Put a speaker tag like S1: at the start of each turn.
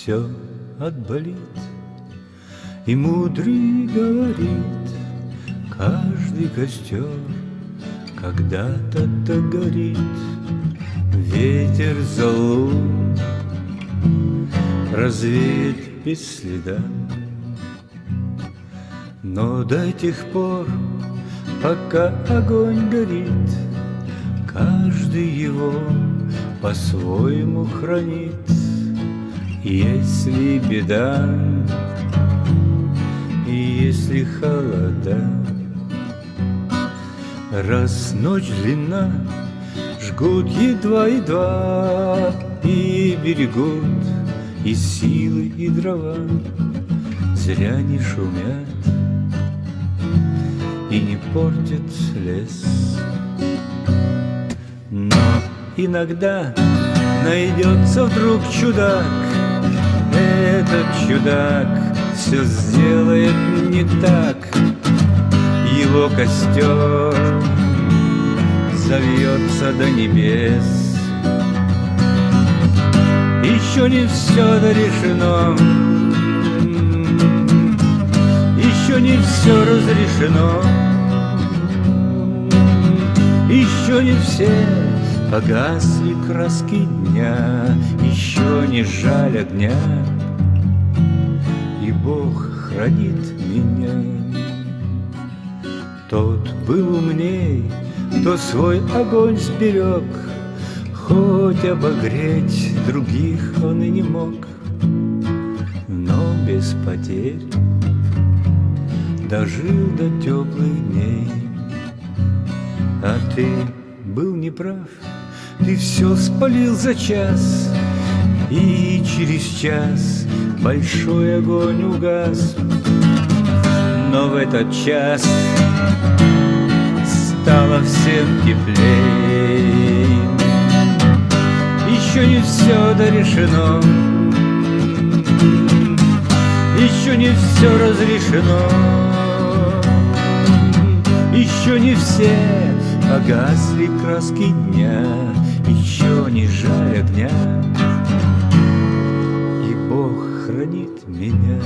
S1: все отболит. И мудрый говорит: каждый костер когда-то догорит. Ветер золу развеет без следа. Но до тех пор, пока огонь горит, каждый его по-своему хранит. Если беда, и если холода, раз ночь длинна, жгут едва-едва и берегут и силы, и дрова. Зря не шумят и не портят лес. Но иногда найдется вдруг чудак. Этот чудак все сделает не так. Его костер завьется до небес. Еще не все дорешено, еще не все разрешено, еще не все погасли краски дня, еще не жаль огня, и Бог хранит меня. Тот был умней, кто свой огонь сберег, хоть обогреть других он и не мог, но без потерь дожил до теплых дней. А ты был неправ, ты все спалил за час, и через час большой огонь угас. Но в этот час стало всем теплей. Еще не все дорешено, еще не все разрешено, еще не все погасли краски дня, еще не жаль огня, и Бог хранит меня.